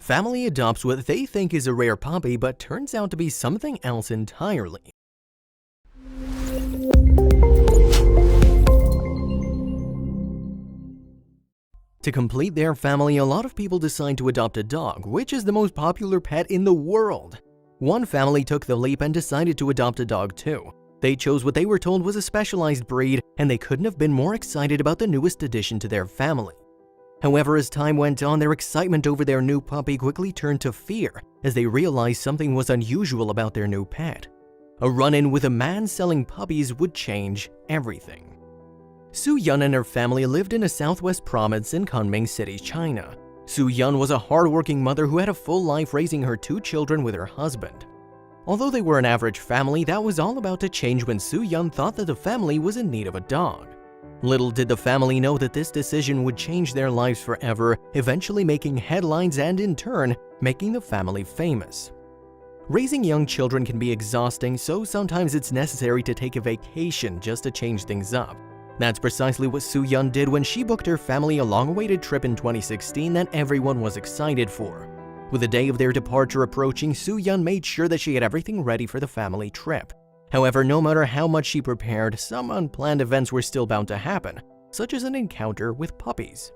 Family adopts what they think is a rare puppy but turns out to be something else entirely. To complete their family, a lot of people decide to adopt a dog, which is the most popular pet in the world. One family took the leap and decided to adopt a dog too. They chose what they were told was a specialized breed, and they couldn't have been more excited about the newest addition to their family. However, as time went on, their excitement over their new puppy quickly turned to fear as they realized something was unusual about their new pet. A run-in with a man selling puppies would change everything. Su Yun and her family lived in a southwest province in Kunming City, China. Su Yun was a hardworking mother who had a full life raising her 2 children with her husband. Although they were an average family, that was all about to change when Su Yun thought that the family was in need of a dog. Little did the family know that this decision would change their lives forever, eventually making headlines and in turn, making the family famous. Raising young children can be exhausting, so sometimes it's necessary to take a vacation just to change things up. That's precisely what Su Yun did when she booked her family a long-awaited trip in 2016 that everyone was excited for. With the day of their departure approaching, Su Yun made sure that she had everything ready for the family trip. However, no matter how much she prepared, some unplanned events were still bound to happen, such as an encounter with puppies.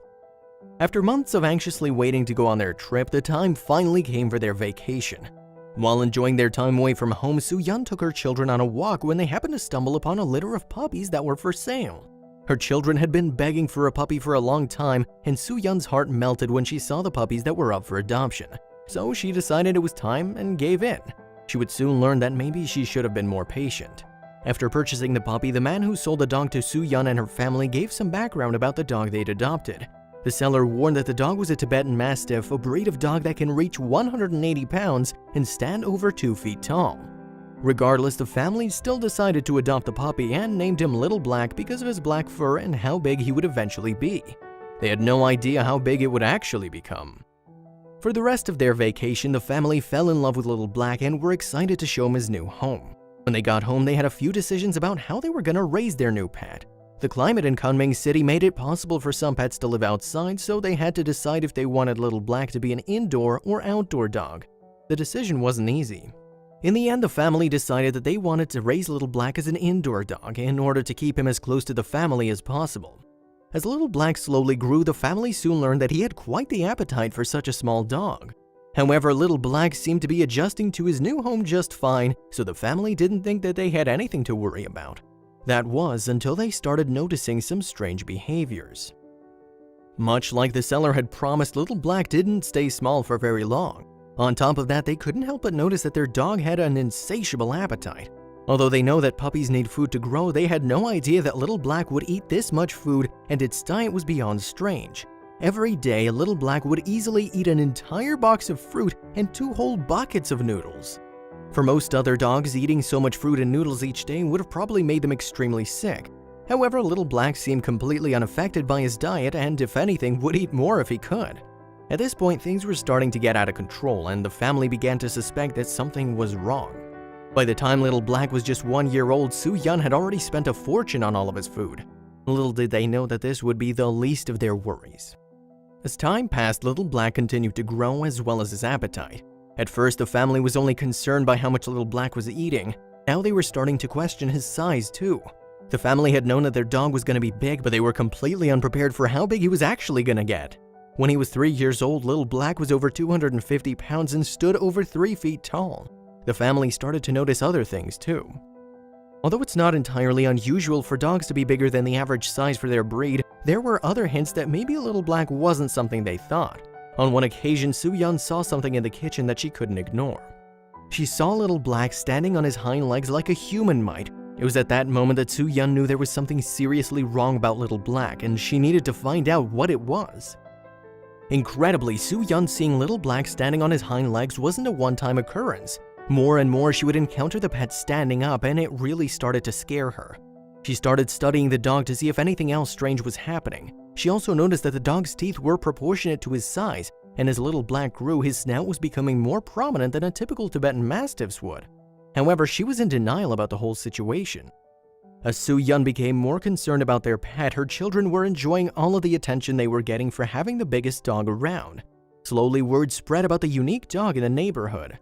After months of anxiously waiting to go on their trip, the time finally came for their vacation. While enjoying their time away from home, Su Yun took her children on a walk when they happened to stumble upon a litter of puppies that were for sale. Her children had been begging for a puppy for a long time, and Su Yun's heart melted when she saw the puppies that were up for adoption. So she decided it was time and gave in. She would soon learn that maybe she should have been more patient. After purchasing the puppy, the man who sold the dog to Su Yun and her family gave some background about the dog they'd adopted. The seller warned that the dog was a Tibetan Mastiff, a breed of dog that can reach 180 pounds and stand over 2 feet tall. Regardless, the family still decided to adopt the puppy and named him Little Black because of his black fur and how big he would eventually be. They had no idea how big it would actually become. For the rest of their vacation, the family fell in love with Little Black and were excited to show him his new home. When they got home, they had a few decisions about how they were going to raise their new pet. The climate in Kunming City made it possible for some pets to live outside, so they had to decide if they wanted Little Black to be an indoor or outdoor dog. The decision wasn't easy. In the end, the family decided that they wanted to raise Little Black as an indoor dog in order to keep him as close to the family as possible. As Little Black slowly grew, the family soon learned that he had quite the appetite for such a small dog. However, Little Black seemed to be adjusting to his new home just fine, so the family didn't think that they had anything to worry about. That was until they started noticing some strange behaviors. Much like the seller had promised, Little Black didn't stay small for very long. On top of that, they couldn't help but notice that their dog had an insatiable appetite. Although they know that puppies need food to grow, they had no idea that Little Black would eat this much food, and its diet was beyond strange. Every day, Little Black would easily eat an entire box of fruit and 2 whole buckets of noodles. For most other dogs, eating so much fruit and noodles each day would have probably made them extremely sick. However, Little Black seemed completely unaffected by his diet and, if anything, would eat more if he could. At this point, things were starting to get out of control, and the family began to suspect that something was wrong. By the time Little Black was just 1 year old, Su Yun had already spent a fortune on all of his food. Little did they know that this would be the least of their worries. As time passed, Little Black continued to grow as well as his appetite. At first, the family was only concerned by how much Little Black was eating. Now they were starting to question his size too. The family had known that their dog was going to be big, but they were completely unprepared for how big he was actually going to get. When he was 3 years old, Little Black was over 250 pounds and stood over 3 feet tall. The family started to notice other things too. Although it's not entirely unusual for dogs to be bigger than the average size for their breed, there were other hints that maybe Little Black wasn't something they thought. On one occasion, Su Yun saw something in the kitchen that she couldn't ignore. She saw Little Black standing on his hind legs like a human might. It was at that moment that Su Yun knew there was something seriously wrong about Little Black, and she needed to find out what it was. Incredibly, Su Yun seeing Little Black standing on his hind legs wasn't a one-time occurrence. More and more, she would encounter the pet standing up, and it really started to scare her. She started studying the dog to see if anything else strange was happening. She also noticed that the dog's teeth were proportionate to his size, and as Little Black grew, his snout was becoming more prominent than a typical Tibetan Mastiff's would. However, she was in denial about the whole situation. As Su Yun became more concerned about their pet, her children were enjoying all of the attention they were getting for having the biggest dog around. Slowly, word spread about the unique dog in the neighborhood.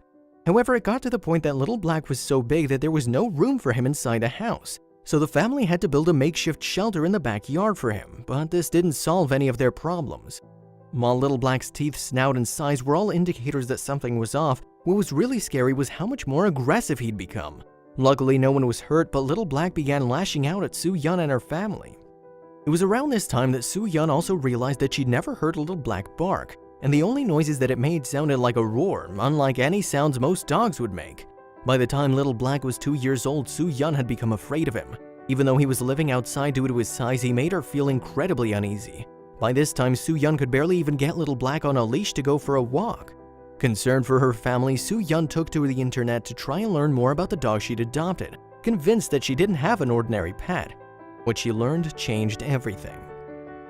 However, it got to the point that Little Black was so big that there was no room for him inside the house, so the family had to build a makeshift shelter in the backyard for him, but this didn't solve any of their problems. While Little Black's teeth, snout, and size were all indicators that something was off, what was really scary was how much more aggressive he'd become. Luckily, no one was hurt, but Little Black began lashing out at Su Yun and her family. It was around this time that Su Yun also realized that she'd never heard Little Black bark, and the only noises that it made sounded like a roar, unlike any sounds most dogs would make. By the time Little Black was 2 years old, Su Yun had become afraid of him. Even though he was living outside due to his size, he made her feel incredibly uneasy. By this time, Su Yun could barely even get Little Black on a leash to go for a walk. Concerned for her family, Su Yun took to the internet to try and learn more about the dog she'd adopted, convinced that she didn't have an ordinary pet. What she learned changed everything.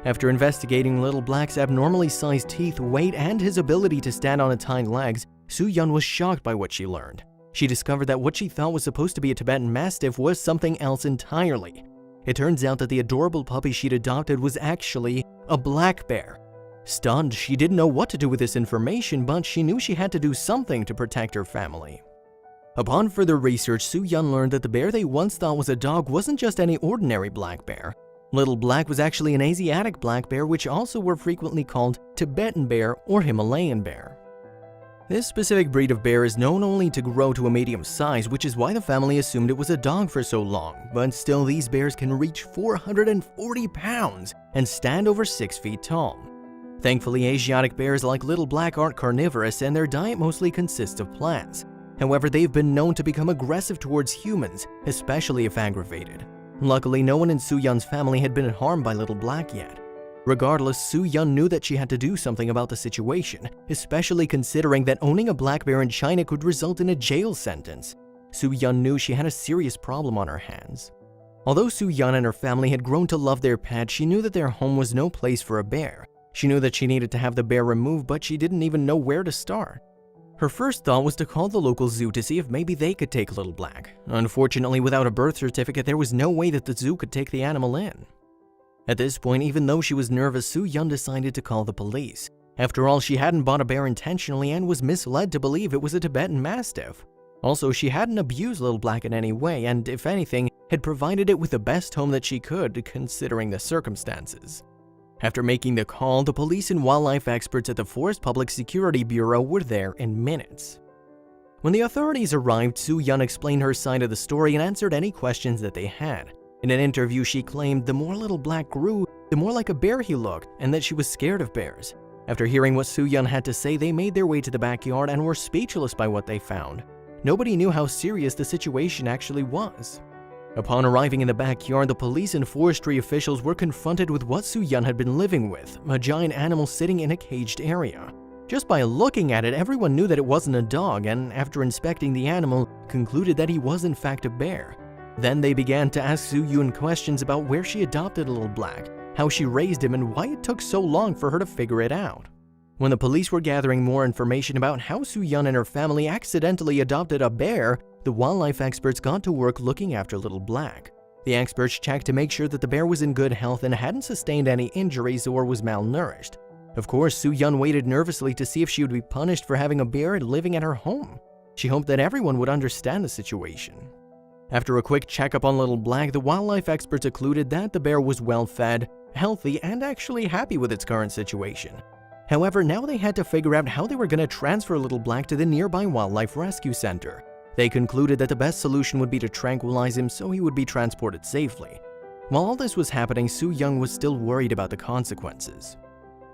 After investigating Little Black's abnormally sized teeth, weight, and his ability to stand on its hind legs, Su Yun was shocked by what she learned. She discovered that what she thought was supposed to be a Tibetan Mastiff was something else entirely. It turns out that the adorable puppy she'd adopted was actually a black bear. Stunned, she didn't know what to do with this information, but she knew she had to do something to protect her family. Upon further research, Su Yun learned that the bear they once thought was a dog wasn't just any ordinary black bear. Little Black was actually an Asiatic black bear, which also were frequently called Tibetan bear or Himalayan bear. This specific breed of bear is known only to grow to a medium size, which is why the family assumed it was a dog for so long, but still these bears can reach 440 pounds and stand over 6 feet tall. Thankfully, Asiatic bears like Little Black aren't carnivorous and their diet mostly consists of plants. However, they've been known to become aggressive towards humans, especially if aggravated. Luckily, no one in Su Yun's family had been harmed by Little Black yet. Regardless, Su Yun knew that she had to do something about the situation, especially considering that owning a black bear in China could result in a jail sentence. Su Yun knew she had a serious problem on her hands. Although Su Yun and her family had grown to love their pet, she knew that their home was no place for a bear. She knew that she needed to have the bear removed, but she didn't even know where to start. Her first thought was to call the local zoo to see if maybe they could take Little Black. Unfortunately, without a birth certificate, there was no way that the zoo could take the animal in. At this point, even though she was nervous, Su Yun decided to call the police. After all, she hadn't bought a bear intentionally and was misled to believe it was a Tibetan Mastiff. Also, she hadn't abused Little Black in any way and, if anything, had provided it with the best home that she could, considering the circumstances. After making the call, the police and wildlife experts at the Forest Public Security Bureau were there in minutes. When the authorities arrived, Su Yun explained her side of the story and answered any questions that they had. In an interview, she claimed the more Little Black grew, the more like a bear he looked, and that she was scared of bears. After hearing what Su Yun had to say, they made their way to the backyard and were speechless by what they found. Nobody knew how serious the situation actually was. Upon arriving in the backyard, the police and forestry officials were confronted with what Su Yun had been living with, a giant animal sitting in a caged area. Just by looking at it, everyone knew that it wasn't a dog, and after inspecting the animal, concluded that he was in fact a bear. Then they began to ask Su Yun questions about where she adopted Little Black, how she raised him, and why it took so long for her to figure it out. When the police were gathering more information about how Su Yun and her family accidentally adopted a bear, the wildlife experts got to work looking after Little Black. The experts checked to make sure that the bear was in good health and hadn't sustained any injuries or was malnourished. Of course, Su Yun waited nervously to see if she would be punished for having a bear living at her home. She hoped that everyone would understand the situation. After a quick checkup on Little Black, the wildlife experts concluded that the bear was well-fed, healthy, and actually happy with its current situation. However, now they had to figure out how they were going to transfer Little Black to the nearby wildlife rescue center. They concluded that the best solution would be to tranquilize him so he would be transported safely. While all this was happening, Su Yun was still worried about the consequences.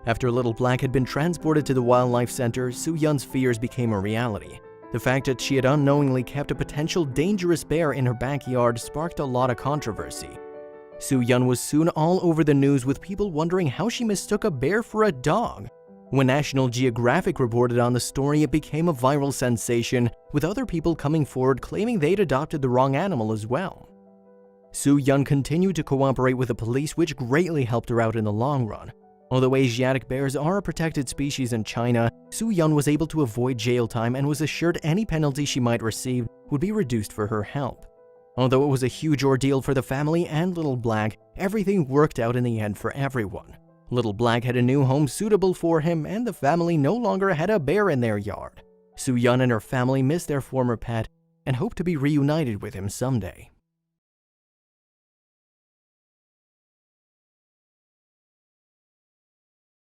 After Little Black had been transported to the wildlife center, Su Yun's fears became a reality. The fact that she had unknowingly kept a potential dangerous bear in her backyard sparked a lot of controversy. Su Yun was soon all over the news, with people wondering how she mistook a bear for a dog. When National Geographic reported on the story, it became a viral sensation, with other people coming forward claiming they'd adopted the wrong animal as well. Su Yun continued to cooperate with the police, which greatly helped her out in the long run. Although Asiatic bears are a protected species in China, Su Yun was able to avoid jail time and was assured any penalty she might receive would be reduced for her help. Although it was a huge ordeal for the family and Little Black, everything worked out in the end for everyone. Little Black had a new home suitable for him, and the family no longer had a bear in their yard. Soo-yeon and her family miss their former pet and hope to be reunited with him someday.